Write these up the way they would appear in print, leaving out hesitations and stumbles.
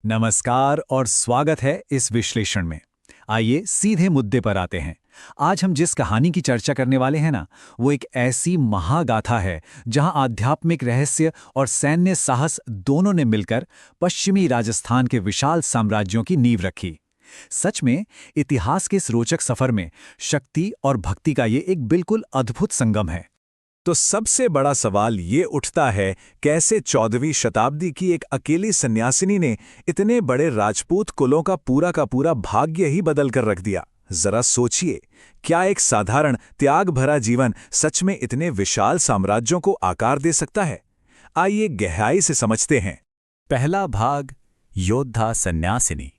नमस्कार और स्वागत है इस विश्लेषण में। आइए सीधे मुद्दे पर आते हैं। आज हम जिस कहानी की चर्चा करने वाले हैं ना, वो एक ऐसी महागाथा है जहां आध्यात्मिक रहस्य और सैन्य साहस दोनों ने मिलकर पश्चिमी राजस्थान के विशाल साम्राज्यों की नींव रखी। सच में इतिहास के इस रोचक सफर में शक्ति और भक्ति का ये एक बिल्कुल अद्भुत संगम है। तो सबसे बड़ा सवाल ये उठता है, कैसे 14वीं शताब्दी की एक अकेली सन्यासिनी ने इतने बड़े राजपूत कुलों का पूरा भाग्य ही बदल कर रख दिया। जरा सोचिए, क्या एक साधारण त्याग भरा जीवन सच में इतने विशाल साम्राज्यों को आकार दे सकता है? आइए गहराई से समझते हैं। पहला भाग, योद्धा सन्यासिनी।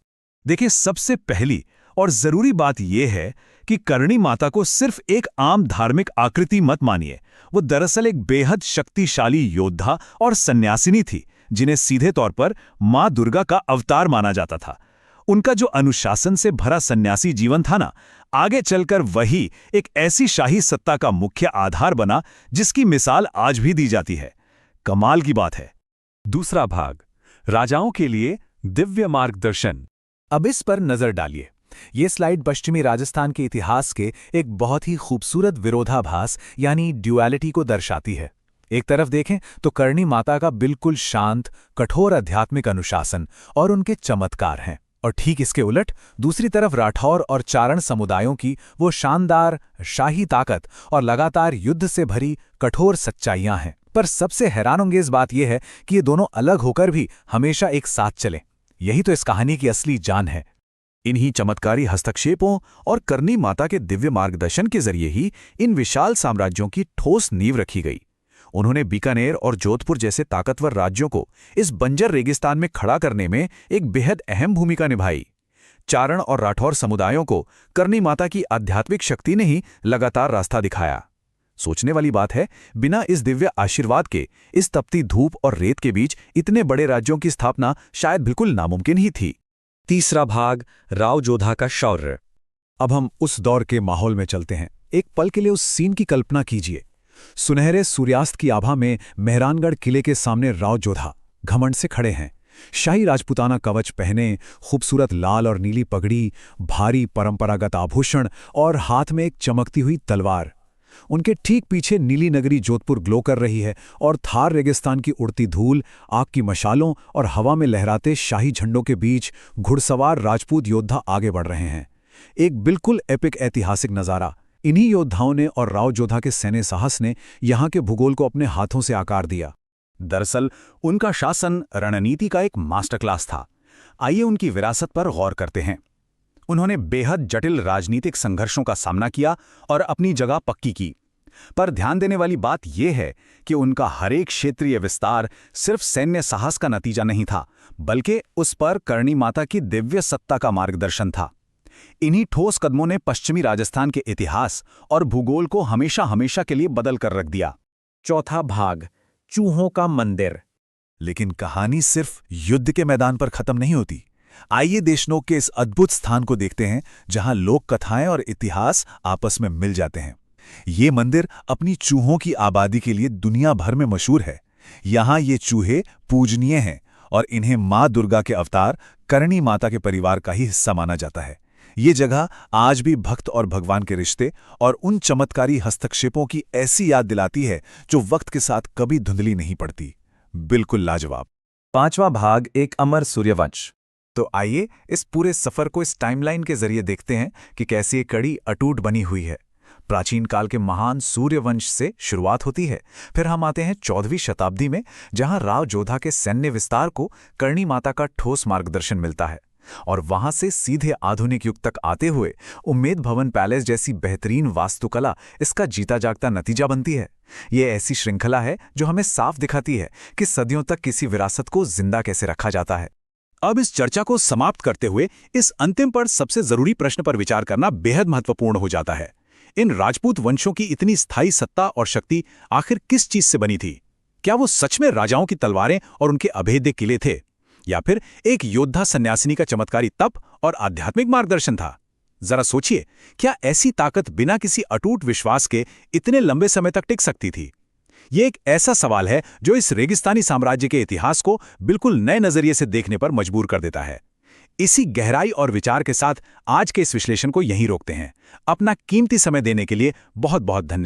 देखिए, सबसे पहली और जरूरी बात यह है कि करणी माता को सिर्फ एक आम धार्मिक आकृति मत मानिए। वो दरअसल एक बेहद शक्तिशाली योद्धा और सन्यासिनी थी, जिन्हें सीधे तौर पर मां दुर्गा का अवतार माना जाता था। उनका जो अनुशासन से भरा सन्यासी जीवन था ना, आगे चलकर वही एक ऐसी शाही सत्ता का मुख्य आधार बना जिसकी मिसाल आज भी दी जाती है। कमाल की बात है। दूसरा भाग, राजाओं के लिए दिव्य मार्गदर्शन। अब इस पर नजर डालिए। ये स्लाइड पश्चिमी राजस्थान के इतिहास के एक बहुत ही खूबसूरत विरोधाभास यानी ड्युअलिटी को दर्शाती है। एक तरफ देखें तो करणी माता का बिल्कुल शांत, कठोर आध्यात्मिक अनुशासन और उनके चमत्कार हैं, और ठीक इसके उलट दूसरी तरफ राठौर और चारण समुदायों की वो शानदार शाही ताकत और लगातार युद्ध से भरी कठोर सच्चाइयां हैं। पर सबसे हैरानंगेज बात यह है कि ये दोनों अलग होकर भी हमेशा एक साथ चले। यही तो इस कहानी की असली जान है। इन्हीं चमत्कारी हस्तक्षेपों और करणी माता के दिव्य मार्गदर्शन के जरिए ही इन विशाल साम्राज्यों की ठोस नींव रखी गई। उन्होंने बीकानेर और जोधपुर जैसे ताकतवर राज्यों को इस बंजर रेगिस्तान में खड़ा करने में एक बेहद अहम भूमिका निभाई। चारण और राठौर समुदायों को करणी माता की आध्यात्मिक शक्ति ने ही लगातार रास्ता दिखाया। सोचने वाली बात है, बिना इस दिव्य आशीर्वाद के इस तपती धूप और रेत के बीच इतने बड़े राज्यों की स्थापना शायद बिल्कुल नामुमकिन ही थी। तीसरा भाग, राव जोधा का शौर्य। अब हम उस दौर के माहौल में चलते हैं। एक पल के लिए उस सीन की कल्पना कीजिए। सुनहरे सूर्यास्त की आभा में मेहरानगढ़ किले के सामने राव जोधा घमंड से खड़े हैं। शाही राजपूताना कवच पहने, खूबसूरत लाल और नीली पगड़ी, भारी परंपरागत आभूषण और हाथ में एक चमकती हुई तलवार। उनके ठीक पीछे नीली नगरी जोधपुर ग्लो कर रही है, और थार रेगिस्तान की उड़ती धूल, आग की मशालों और हवा में लहराते शाही झंडों के बीच घुड़सवार राजपूत योद्धा आगे बढ़ रहे हैं। एक बिल्कुल एपिक ऐतिहासिक नज़ारा। इन्हीं योद्धाओं ने और राव जोधा के सैन्य साहस ने यहाँ के भूगोल को अपने हाथों से आकार दिया। दरअसल उनका शासन रणनीति का एक मास्टर क्लास था। आइए उनकी विरासत पर गौर करते हैं। उन्होंने बेहद जटिल राजनीतिक संघर्षों का सामना किया और अपनी जगह पक्की की। पर ध्यान देने वाली बात यह है कि उनका हरेक क्षेत्रीय विस्तार सिर्फ सैन्य साहस का नतीजा नहीं था, बल्कि उस पर करणी माता की दिव्य सत्ता का मार्गदर्शन था। इन्हीं ठोस कदमों ने पश्चिमी राजस्थान के इतिहास और भूगोल को हमेशा हमेशा के लिए बदल कर रख दिया। चौथा भाग, चूहों का मंदिर। लेकिन कहानी सिर्फ युद्ध के मैदान पर खत्म नहीं होती। आइए देशनोक के इस अद्भुत स्थान को देखते हैं, जहां लोक कथाएं और इतिहास आपस में मिल जाते हैं। ये मंदिर अपनी चूहों की आबादी के लिए दुनिया भर में मशहूर है। यहां ये चूहे पूजनीय हैं और इन्हें मां दुर्गा के अवतार करणी माता के परिवार का ही हिस्सा माना जाता है। ये जगह आज भी भक्त और भगवान के रिश्ते और उन चमत्कारी हस्तक्षेपों की ऐसी याद दिलाती है जो वक्त के साथ कभी धुंधली नहीं पड़ती। बिल्कुल लाजवाब। पांचवा भाग, एक अमर सूर्यवंश। तो आइए इस पूरे सफर को इस टाइमलाइन के जरिए देखते हैं कि कैसी ये कड़ी अटूट बनी हुई है। प्राचीन काल के महान सूर्यवंश से शुरुआत होती है। फिर हम आते हैं 14वीं शताब्दी में, जहां राव जोधा के सैन्य विस्तार को करणी माता का ठोस मार्गदर्शन मिलता है। और वहां से सीधे आधुनिक युग तक आते हुए उम्मेद भवन पैलेस जैसी बेहतरीन वास्तुकला इसका जीता जागता नतीजा बनती है। ये ऐसी श्रृंखला है जो हमें साफ दिखाती है कि सदियों तक किसी विरासत को जिंदा कैसे रखा जाता है। अब इस चर्चा को समाप्त करते हुए इस अंतिम पर सबसे जरूरी प्रश्न पर विचार करना बेहद महत्वपूर्ण हो जाता है। इन राजपूत वंशों की इतनी स्थायी सत्ता और शक्ति आखिर किस चीज से बनी थी? क्या वो सच में राजाओं की तलवारें और उनके अभेद्य किले थे, या फिर एक योद्धा सन्यासिनी का चमत्कारी तप और आध्यात्मिक मार्गदर्शन था? जरा सोचिए, क्या ऐसी ताकत बिना किसी अटूट विश्वास के इतने लंबे समय तक टिक सकती थी? ये एक ऐसा सवाल है जो इस रेगिस्तानी साम्राज्य के इतिहास को बिल्कुल नए नजरिए से देखने पर मजबूर कर देता है। इसी गहराई और विचार के साथ आज के इस विश्लेषण को यहीं रोकते हैं। अपना कीमती समय देने के लिए बहुत बहुत धन्यवाद।